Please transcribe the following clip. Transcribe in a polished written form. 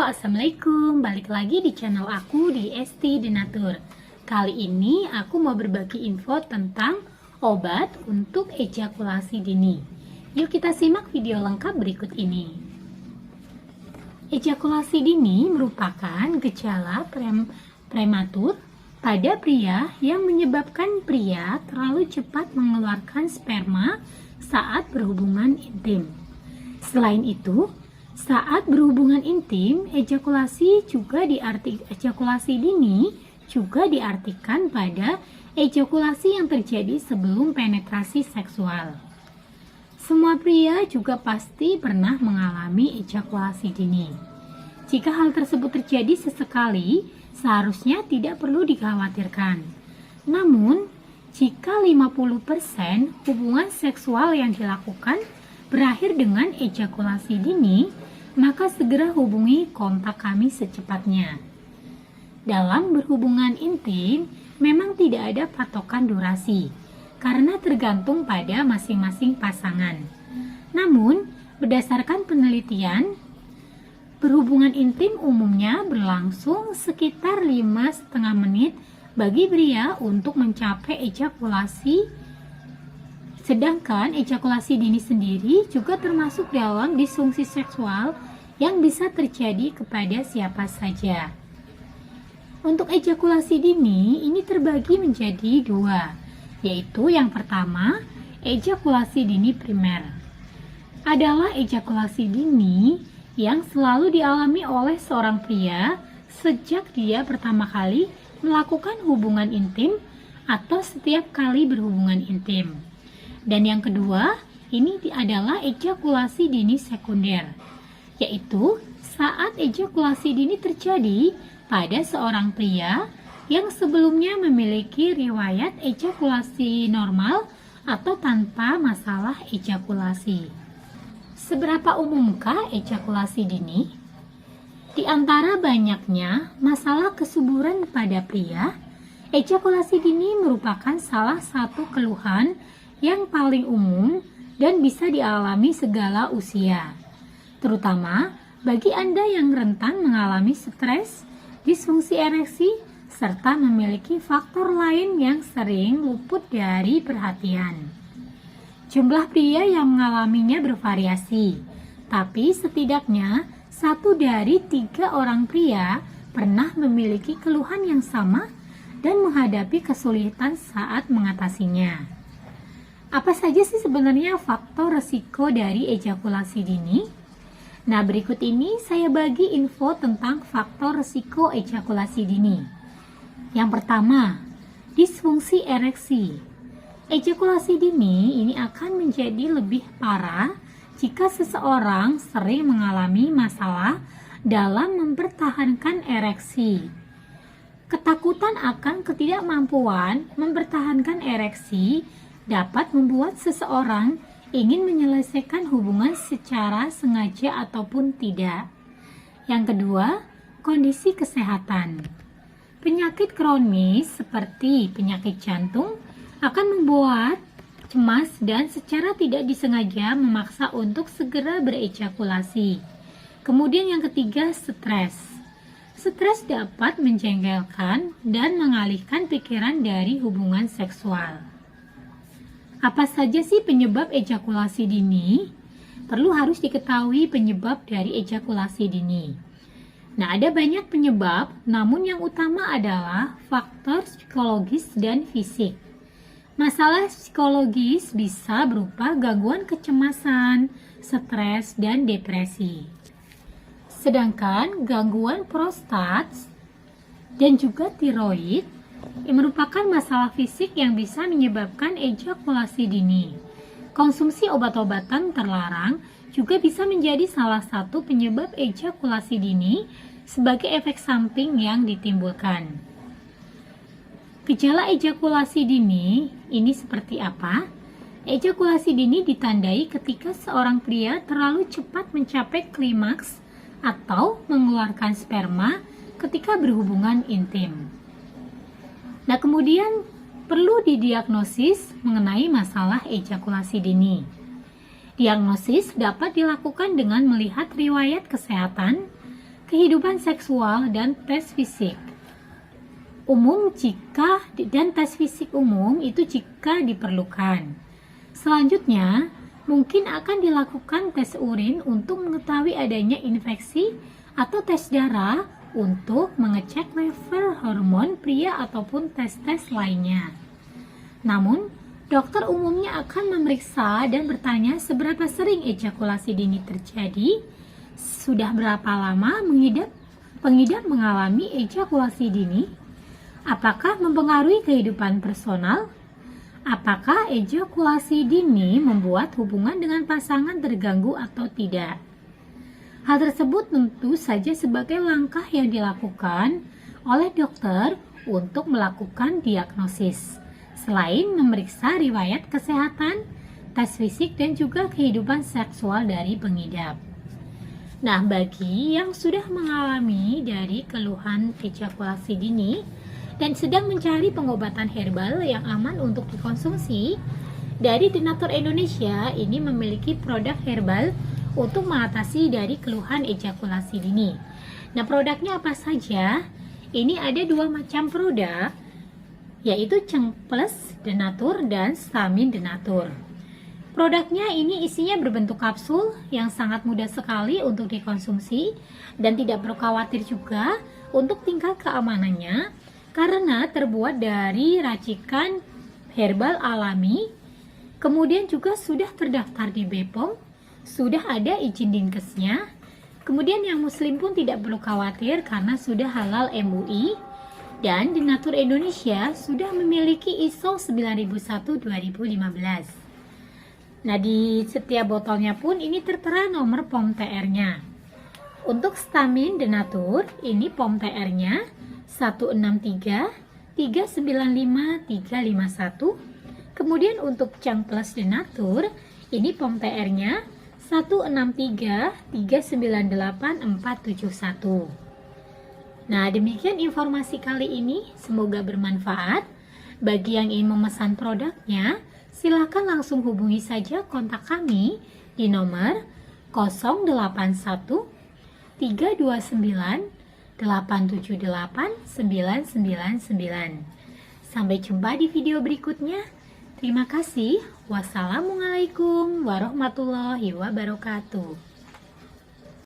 Assalamualaikum. Balik lagi di channel aku di ST Denatur. Kali ini aku mau berbagi info tentang obat untuk ejakulasi dini. Yuk kita simak video lengkap berikut ini. Ejakulasi dini merupakan gejala prematur pada pria yang menyebabkan pria terlalu cepat mengeluarkan sperma saat berhubungan intim. Selain itu, saat berhubungan intim, ejakulasi dini juga diartikan pada ejakulasi yang terjadi sebelum penetrasi seksual. Semua pria juga pasti pernah mengalami ejakulasi dini. Jika hal tersebut terjadi sesekali, seharusnya tidak perlu dikhawatirkan. Namun, jika 50% hubungan seksual yang dilakukan berakhir dengan ejakulasi dini, maka segera hubungi kontak kami secepatnya. Dalam berhubungan intim, memang tidak ada patokan durasi, karena tergantung pada masing-masing pasangan. Namun, berdasarkan penelitian, berhubungan intim umumnya berlangsung sekitar 5,5 menit bagi pria untuk mencapai ejakulasi. Sedangkan ejakulasi dini sendiri juga termasuk dalam disfungsi seksual yang bisa terjadi kepada siapa saja. Untuk ejakulasi dini ini terbagi menjadi dua, yaitu yang pertama, ejakulasi dini primer. Adalah ejakulasi dini yang selalu dialami oleh seorang pria sejak dia pertama kali melakukan hubungan intim atau setiap kali berhubungan intim. Dan yang kedua, ini adalah ejakulasi dini sekunder, yaitu saat ejakulasi dini terjadi pada seorang pria yang sebelumnya memiliki riwayat ejakulasi normal atau tanpa masalah ejakulasi. Seberapa umumkah ejakulasi dini? Di antara banyaknya masalah kesuburan pada pria, ejakulasi dini merupakan salah satu keluhan yang paling umum dan bisa dialami segala usia, terutama bagi Anda yang rentan mengalami stres, disfungsi ereksi, serta memiliki faktor lain yang sering luput dari perhatian. Jumlah pria yang mengalaminya bervariasi, tapi setidaknya 1 dari 3 orang pria pernah memiliki keluhan yang sama dan menghadapi kesulitan saat mengatasinya. Apa saja sih sebenarnya faktor resiko dari ejakulasi dini? Nah, berikut ini saya bagi info tentang faktor resiko ejakulasi dini. Yang pertama, disfungsi ereksi. Ejakulasi dini ini akan menjadi lebih parah jika seseorang sering mengalami masalah dalam mempertahankan ereksi. Ketakutan akan ketidakmampuan mempertahankan ereksi dapat membuat seseorang ingin menyelesaikan hubungan secara sengaja ataupun tidak. Yang kedua, kondisi kesehatan. Penyakit kronis seperti penyakit jantung akan membuat cemas dan secara tidak disengaja memaksa untuk segera berejakulasi. Kemudian yang ketiga, stres. Stres dapat menjengkelkan dan mengalihkan pikiran dari hubungan seksual. Apa saja sih penyebab ejakulasi dini? Perlu harus diketahui penyebab dari ejakulasi dini. Nah, ada banyak penyebab, namun yang utama adalah faktor psikologis dan fisik. Masalah psikologis bisa berupa gangguan kecemasan, stres, dan depresi. Sedangkan gangguan prostat dan juga tiroid merupakan masalah fisik yang bisa menyebabkan ejakulasi dini. Konsumsi obat-obatan terlarang juga bisa menjadi salah satu penyebab ejakulasi dini sebagai efek samping yang ditimbulkan. Gejala ejakulasi dini ini seperti apa? Ejakulasi dini ditandai ketika seorang pria terlalu cepat mencapai klimaks atau mengeluarkan sperma ketika berhubungan intim. Nah, kemudian perlu didiagnosis mengenai masalah ejakulasi dini. Diagnosis dapat dilakukan dengan melihat riwayat kesehatan, kehidupan seksual dan tes fisik umum tes fisik umum itu jika diperlukan. Selanjutnya, mungkin akan dilakukan tes urin untuk mengetahui adanya infeksi atau tes darah untuk mengecek level hormon pria ataupun tes-tes lainnya. Namun, dokter umumnya akan memeriksa dan bertanya seberapa sering ejakulasi dini terjadi, sudah berapa lama pengidap mengalami ejakulasi dini, apakah mempengaruhi kehidupan personal, apakah ejakulasi dini membuat hubungan dengan pasangan terganggu atau tidak. Hal tersebut tentu saja sebagai langkah yang dilakukan oleh dokter untuk melakukan diagnosis, selain memeriksa riwayat kesehatan, tes fisik, dan juga kehidupan seksual dari pengidap. Nah, bagi yang sudah mengalami dari keluhan ejakulasi dini dan sedang mencari pengobatan herbal yang aman untuk dikonsumsi, dari Denatur Indonesia ini memiliki produk herbal untuk mengatasi dari keluhan ejakulasi dini. Nah, produknya apa saja? Ini ada 2 macam produk, yaitu Cengplus Denatur dan Stamin Denatur. Produknya ini isinya berbentuk kapsul yang sangat mudah sekali untuk dikonsumsi dan tidak perlu khawatir juga untuk tingkat keamanannya karena terbuat dari racikan herbal alami, kemudian juga sudah terdaftar di BPOM, sudah ada izin Dinkesnya, kemudian yang muslim pun tidak perlu khawatir karena sudah halal MUI, dan Denatur Indonesia sudah memiliki ISO 9001-2015. Nah, di setiap botolnya pun ini tertera nomor POM TR-nya. Untuk Stamin Denatur, ini POM TR-nya 163395351. Kemudian untuk Cengplus Denatur, ini POM TR-nya 163398471. Nah, demikian informasi kali ini, semoga bermanfaat. Bagi yang ingin memesan produknya, silakan langsung hubungi saja kontak kami di nomor 081 329 878 999. Sampai jumpa di video berikutnya. Terima kasih. Wassalamualaikum warahmatullahi wabarakatuh.